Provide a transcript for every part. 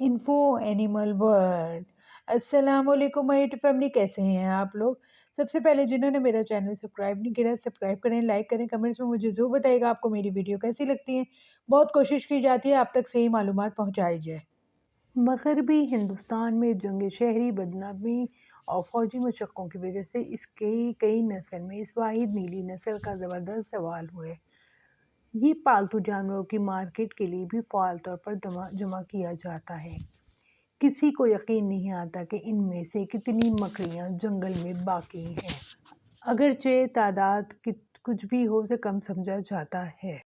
Info animal world. अस्सलाम वालेकुम my family, कैसे हैं आप लोग। सबसे पहले जिन्होंने मेरा चैनल सब्सक्राइब नहीं किया, सब्सक्राइब करें, लाइक करें, कमेंट्स में मुझे ज़रूर बताइएगा आपको मेरी वीडियो कैसी लगती है। बहुत कोशिश की जाती है आप तक सही मालूमात पहुंचाई जाए। मगरबी हिंदुस्तान में जंग शहरी बदनामी और फौजी मशक्क़ों की वजह से इसके कई नस्ल में इस वाहिद नीली नस्ल का ज़बरदस्त सवाल हुआ है। ये पालतू जानवरों की मार्केट के लिए भी फ़ाल तौर पर जमा किया जाता है। किसी को यकीन नहीं आता कि इनमें से कितनी मकड़ियाँ जंगल में बाकी हैं। अगरचे तादाद कुछ भी हो से कम समझा जाता है।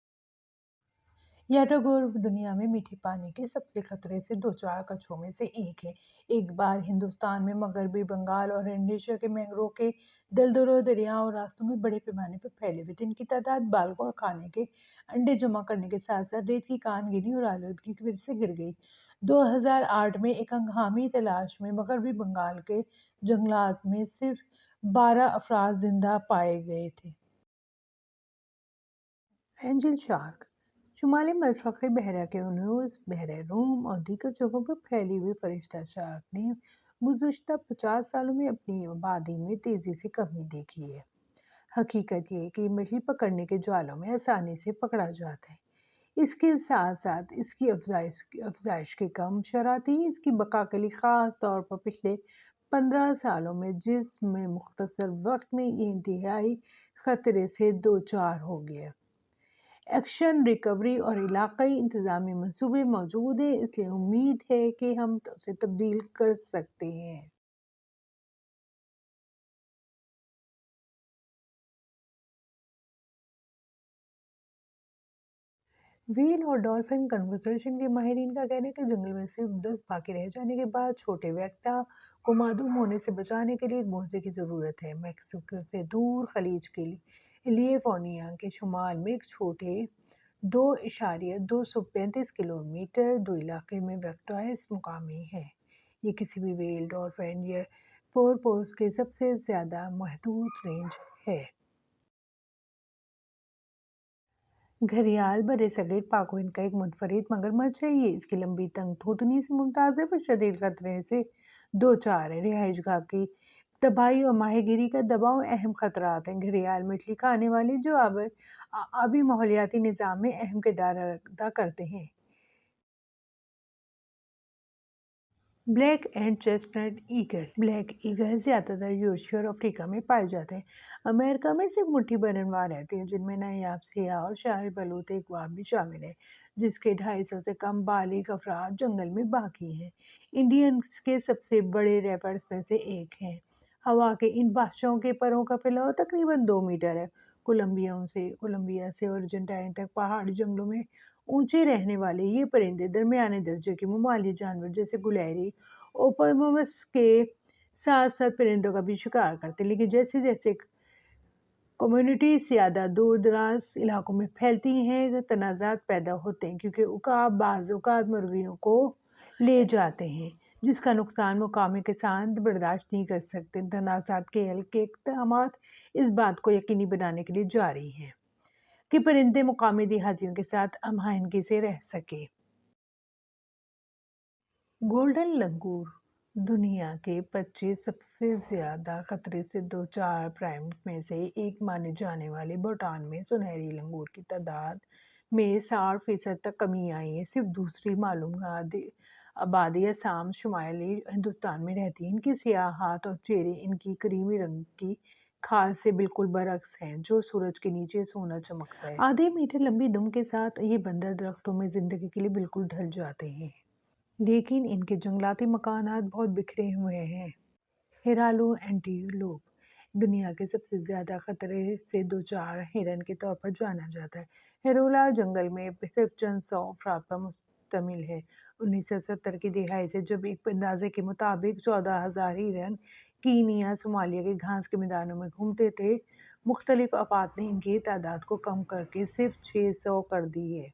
याटोगोर दुनिया में मीठे पानी के सबसे खतरे से दो चार कछुओं में से एक है। एक बार हिंदुस्तान में मगरबी बंगाल और इंडोनेशिया के मैंग्रोव के दलदलों, दरियाओं और रास्तों में बड़े पैमाने पर फैले हुए थे। इनकी तादाद बालकों और खाने के अंडे जमा करने के साथ साथ रेत की कान गिरी और आलूदगी की वजह से गिर गई। 2008 में एक हंगामी तलाश में मगरबी बंगाल के जंगलात में सिर्फ 12 अफराद जिंदा पाए गए थे। एंजल शार्क शुमाली मशरक़ी बहरा के यूनुस, बहरा रूम और दीगर जगहों पर फैली हुई फरिश्ता शार्क ने गुज़श्ता 50 सालों में अपनी आबादी में तेज़ी से कमी देखी है। हकीकत ये है कि मछली पकड़ने के जालों में आसानी से पकड़ा जाता है। इसके साथ साथ इसकी अफजाइश की कम शरह थी। इसकी बका के लिए ख़ास तौर पर पिछले 15 सालों में जिसमें मुख्तसर वक्त में ये इंतहाई ख़तरे से दो चार हो गया। एक्शन रिकवरी और इलाकाई इंतज़ामी मंसूबे मौजूद हैं, इसलिए उम्मीद है कि हम उसे तब्दील कर सकते हैं। व्हेल और डॉल्फिन कन्वर्सेशन के माहिरीन का कहना है कि जंगल में सिर्फ 10 बाकी रह जाने के बाद छोटे वेक्टा को मादूम होने से बचाने के लिए एक मुआवजे की ज़रूरत है। मैक्सिको से दूर खलीज के कैलिफोर्निया के शुमाल में एक छोटे 2.235 किलोमीटर दो इलाके में वेक्टोइस मुकामी है। ये किसी भी व्हेल, डॉल्फिन या पोरपोज के सबसे ज़्यादा महदूद रेंज है। घड़ियाल बरसगीर पाकोइन का एक मुनफरिद मगरमच्छ है। ये इसकी लंबी तंग थूथनी से मुमताज़ है, पर शदीद खतरे से दो चार है। रिहाइशगाह की तबाही और माहीगीरी का दबाव अहम खतरात हैं। घड़ियाल मछली खाने वाले जो आबी माहौलियाती निज़ाम में अहम किरदार अदा करते हैं। Black and chestnut eagle black eagle ज़्यादातर यूरोशिया और अफ्रीका में पाए जाते हैं। अमेरिका में सिर्फ मुट्ठी भर अनवार रहते हैं, जिनमें नायाब सियाह और शाही बलूत इकवाम भी शामिल है, जिसके 250 से कम बालिग अफराद जंगल में बाकी हैं। इंडियंस के सबसे बड़े रैपर्स में से एक हैं। हवा के इन बादशाहों के परों का फैलाव तकरीबन 2 मीटर है। कोलंबिया से अर्जेंटाइन तक पहाड़ी जंगलों में ऊंचे रहने वाले ये परिंदे दरमियाने दर्जे के ममाली जानवर जैसे गुलहरी, ओपोमस के साथ साथ परिंदों का भी शिकार करते हैं। लेकिन जैसे जैसे कम्युनिटी ज़्यादा दूर दराज इलाकों में फैलती हैं, तनाज़ात पैदा होते हैं, क्योंकि उकाब बाज़ औक़ात मुर्गियों को ले जाते हैं, जिसका नुकसान मुकामी किसान बर्दाश्त नहीं कर सकते। तनाज़ात के हल के इक़दामात इस बात को यकीनी बनाने के लिए जारी हैं कि परिंदे मुकामी देहातियों के साथ हम-आहंगी से रह सकें। गोल्डन लंगूर दुनिया के 25 सबसे ज़्यादा खतरे से दो चार प्राइमेट में से एक माने जाने वाले भूटान में सुनहरी लंगूर की तादाद में 60% तक कमी आई है। सिर्फ दूसरी मालूम आबादी असम शुमाली हिंदुस्तान में रहती है। इनके सियाह हाथ और चेहरे इनकी क्रीमी रंग की खाल से बिल्कुल बरक्स हैं, जो सूरज के नीचे सोना चमकता है। आधे मीटर लंबी दुम के साथ ये बंदर दरख्तों में जिंदगी के लिए बिल्कुल ढल जाते हैं, लेकिन इनके जंगलाती मकानात बहुत बिखरे हुए हैं। हेरालू एंटीलोप दुनिया के सबसे ज़्यादा खतरे से दो चार हिरन के तौर पर जाना जाता है। हेरोला जंगल में सिर्फ चंद सौ अफराद पर मुश्तमिल है। 1970 की दिहाई से जब एक अंदाजे के मुताबिक 14,000 हिरन कीनिया सोमालिया के घास के मैदानों में घूमते थे, मुख्तलिफ आफात ने इनकी तादाद को कम करके सिर्फ 600 कर दी है।